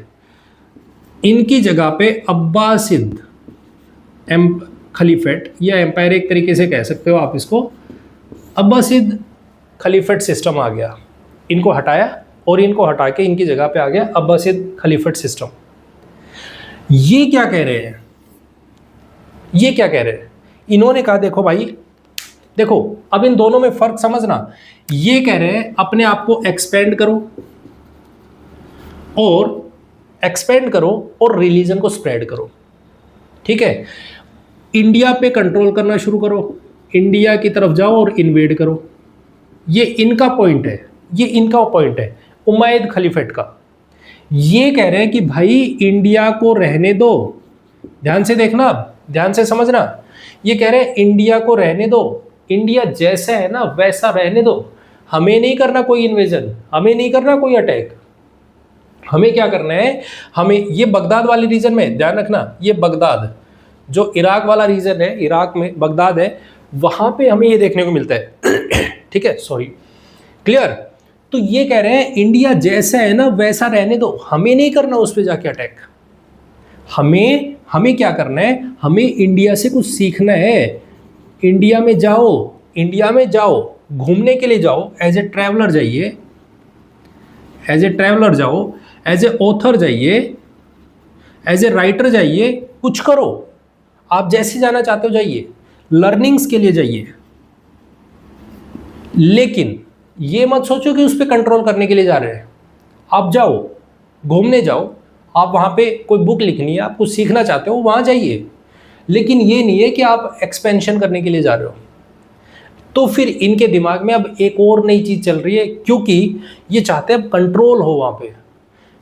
इनकी जगह पे अब्बासिद खलीफेट या एम्पायर एक तरीके से कह सकते हो आप इसको, अब्बासिद खलीफेट सिस्टम आ गया। इनको हटाया और इनको हटा के इनकी जगह पे आ गया अब्बासिद खलीफेट सिस्टम। ये क्या कह रहे हैं, इन्होंने कहा देखो भाई, देखो अब इन दोनों में फर्क समझना। ये कह रहे हैं अपने आप को एक्सपेंड करो और रिलीजन को स्प्रेड करो। ठीक है, इंडिया पे कंट्रोल करना शुरू करो, इंडिया की तरफ जाओ और इन्वेड करो। ये इनका पॉइंट है, उमैयद खलीफेट का। ये कह रहे हैं कि भाई इंडिया को रहने दो, ध्यान से देखना, ध्यान से समझना। ये कह रहे हैं इंडिया को रहने दो, इंडिया जैसा है ना वैसा रहने दो, हमें नहीं करना कोई इन्वेजन, हमें नहीं करना कोई अटैक। हमें क्या करना है, हमें ये बगदाद वाले रीजन में ध्यान रखना, ये बगदाद जो इराक वाला रीजन है, इराक में बगदाद है, वहां पे हमें ये देखने को मिलता है। ठीक है, सॉरी, क्लियर। तो ये कह रहे हैं इंडिया जैसा है ना वैसा रहने दो, हमें नहीं करना उस पर जाके अटैक। हमें क्या करना है, हमें इंडिया से कुछ सीखना है। इंडिया में जाओ, घूमने के लिए जाओ, एज ए ट्रैवलर जाइए, एज ए ऑथर जाइए, एज ए राइटर जाइए, कुछ करो। आप जैसे जाना चाहते हो जाइए, लर्निंग्स के लिए जाइए, लेकिन ये मत सोचो कि उस पर कंट्रोल करने के लिए जा रहे हैं। आप जाओ, घूमने जाओ, आप वहाँ पे कोई बुक लिखनी है, आप कुछ सीखना चाहते हो, वहाँ जाइए, लेकिन ये नहीं है कि आप एक्सपेंशन करने के लिए जा रहे हो। तो फिर इनके दिमाग में अब एक और नई चीज़ चल रही है, क्योंकि ये चाहते हैं अब कंट्रोल हो वहाँ पे।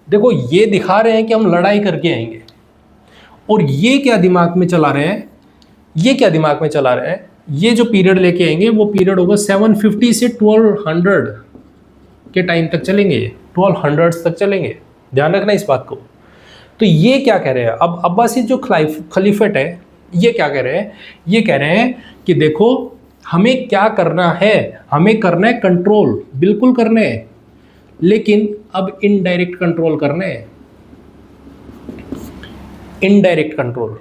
देखो, ये दिखा रहे हैं कि हम लड़ाई करके आएंगे, और ये क्या दिमाग में चला रहे हैं, ये क्या दिमाग में चला रहे हैं, ये जो पीरियड लेके आएंगे वो पीरियड होगा 750 से 1200 के टाइम तक चलेंगे, 1200 तक चलेंगे, ध्यान रखना इस बात को। तो ये क्या कह रहे हैं, अब अब्बासी जो खलीफेट है, ये क्या कह रहे हैं, ये कह रहे हैं कि देखो हमें क्या करना है, हमें करना है कंट्रोल, बिल्कुल करने हैं, लेकिन अब इनडायरेक्ट कंट्रोल करने हैं, इनडायरेक्ट कंट्रोल।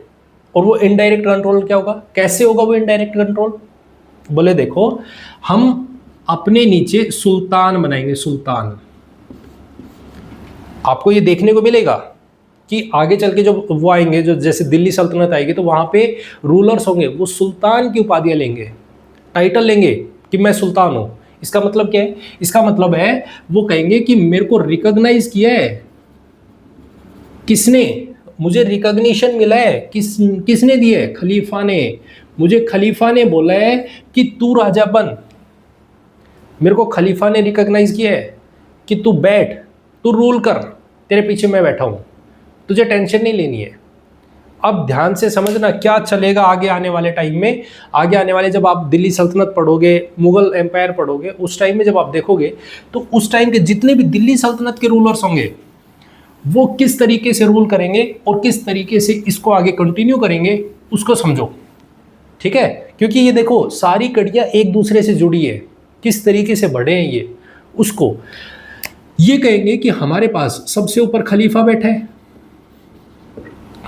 और वो इनडायरेक्ट कंट्रोल क्या होगा, कैसे होगा वो इनडायरेक्ट कंट्रोल? बोले देखो, हम अपने नीचे सुल्तान बनाएंगे, सुल्तान। आपको ये देखने को मिलेगा कि आगे चल के जो वो आएंगे, जो जैसे दिल्ली सल्तनत आएगी, तो वहाँ पे रूलर्स होंगे, वो सुल्तान की उपाधियाँ लेंगे, टाइटल लेंगे कि मैं सुल्तान हूँ। इसका मतलब क्या है? इसका मतलब है वो कहेंगे कि मेरे को रिकॉग्नाइज किया है, किसने, मुझे रिकॉग्निशन मिला है, किसने दिया है? खलीफा ने। मुझे खलीफा ने बोला है कि तू राजा बन, मेरे को खलीफा ने रिकॉग्नाइज किया है कि तू बैठ, तू रूल कर, तेरे पीछे मैं बैठा हूँ, तुझे टेंशन नहीं लेनी है। अब ध्यान से समझना क्या चलेगा आगे आने वाले टाइम में। आगे आने वाले, जब आप दिल्ली सल्तनत पढ़ोगे, मुगल एम्पायर पढ़ोगे, उस टाइम में जब आप देखोगे तो उस टाइम के जितने भी दिल्ली सल्तनत के रूलर्स होंगे वो किस तरीके से रूल करेंगे और किस तरीके से इसको आगे कंटिन्यू करेंगे, उसको समझो, ठीक है? क्योंकि ये देखो सारी कड़ियाँ एक दूसरे से जुड़ी है, किस तरीके से बढ़े हैं ये, उसको ये कहेंगे कि हमारे पास सबसे ऊपर खलीफा बैठा है,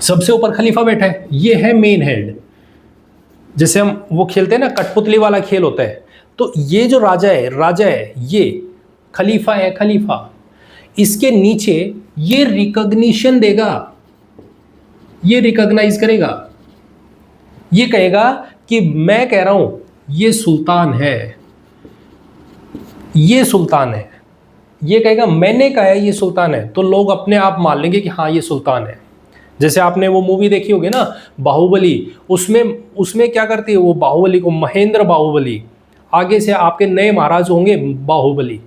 सबसे ऊपर खलीफा बैठा है, ये है मेन हेड। जैसे हम वो खेलते हैं ना, कठपुतली वाला खेल होता है, तो ये जो राजा है, ये खलीफा है, खलीफा। इसके नीचे ये रिकॉग्निशन देगा, ये रिकॉग्नाइज करेगा, ये कहेगा कि मैं कह रहा हूं ये सुल्तान है, ये सुल्तान है, ये कहेगा मैंने कहा है ये सुल्तान है, तो लोग अपने आप मान लेंगे कि हाँ ये सुल्तान है। जैसे आपने वो मूवी देखी होगी ना, बाहुबली, उसमें क्या करती है वो, बाहुबली को महेंद्र बाहुबली, आगे से आपके नए महाराज होंगे बाहुबली।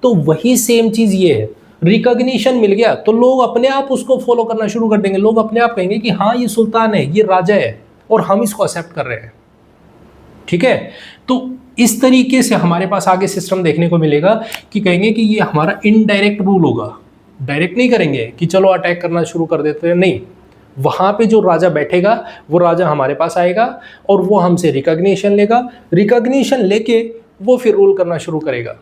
तो वही सेम चीज ये है, रिकॉग्निशन मिल गया तो लोग अपने आप उसको फॉलो करना शुरू कर देंगे, लोग अपने आप कहेंगे कि हाँ ये सुल्तान है, ये राजा है, और हम इसको एक्सेप्ट कर रहे हैं, ठीक है? तो इस तरीके से हमारे पास आगे सिस्टम देखने को मिलेगा कि कहेंगे कि ये हमारा इनडायरेक्ट रूल होगा, डायरेक्ट नहीं करेंगे कि चलो अटैक करना शुरू कर देते हैं, नहीं, वहाँ पे जो राजा बैठेगा वो राजा हमारे पास आएगा और वो हमसे रिकॉग्निशन लेगा, रिकॉग्निशन लेके वो फिर रूल करना शुरू करेगा।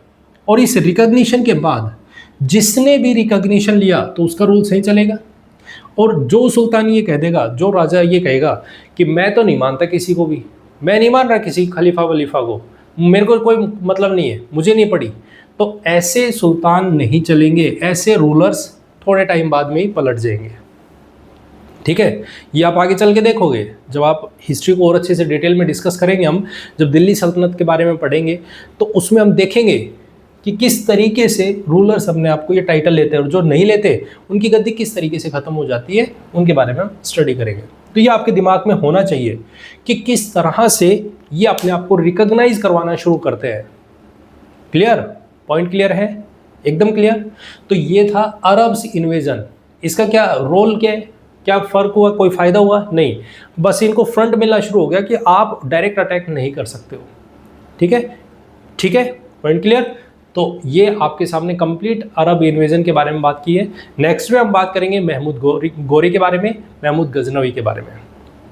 और इस रिकॉग्निशन के बाद जिसने भी रिकॉग्निशन लिया तो उसका रूल सही चलेगा। और जो सुल्तान ये कह देगा, जो राजा ये कहेगा कि मैं तो नहीं मानता किसी को भी, मैं नहीं मान रहा किसी खलीफा वलीफा को, मेरे को कोई मतलब नहीं है, मुझे नहीं पड़ी, तो ऐसे सुल्तान नहीं चलेंगे, ऐसे रूलर्स थोड़े टाइम बाद में ही पलट जाएंगे, ठीक है? ये आप आगे चल के देखोगे, जब आप हिस्ट्री को और अच्छे से डिटेल में डिस्कस करेंगे, हम जब दिल्ली सल्तनत के बारे में पढ़ेंगे तो उसमें हम देखेंगे कि किस तरीके से रूलर्स अपने आप को ये टाइटल लेते हैं और जो नहीं लेते उनकी गद्दी किस तरीके से ख़त्म हो जाती है, उनके बारे में हम स्टडी करेंगे। तो ये आपके दिमाग में होना चाहिए कि किस तरह से ये अपने आप को रिकॉग्नाइज करवाना शुरू करते हैं। क्लियर? पॉइंट क्लियर है? एकदम क्लियर? तो ये था अरब्स इन्वेजन। इसका क्या रोल, क्या है, क्या फ़र्क हुआ, कोई फ़ायदा हुआ? नहीं, बस इनको फ्रंट मिलना शुरू हो गया कि आप डायरेक्ट अटैक नहीं कर सकते हो, ठीक है? ठीक है, पॉइंट क्लियर? तो ये आपके सामने कंप्लीट अरब इन्वेजन के बारे में बात की है। नेक्स्ट में हम बात करेंगे महमूद गोरी के बारे में, महमूद गजनवी के बारे में,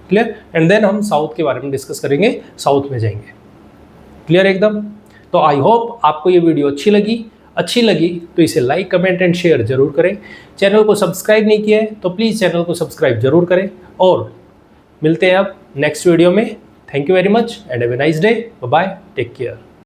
क्लियर? एंड देन हम साउथ के बारे में डिस्कस करेंगे, साउथ में जाएंगे, क्लियर एकदम? तो आई होप आपको ये वीडियो अच्छी लगी तो इसे लाइक, कमेंट एंड शेयर जरूर करें। चैनल को सब्सक्राइब नहीं किया है तो प्लीज़ चैनल को सब्सक्राइब जरूर करें, और मिलते हैं अब नेक्स्ट वीडियो में। Thank you very much and have a nice day, bye bye, take care.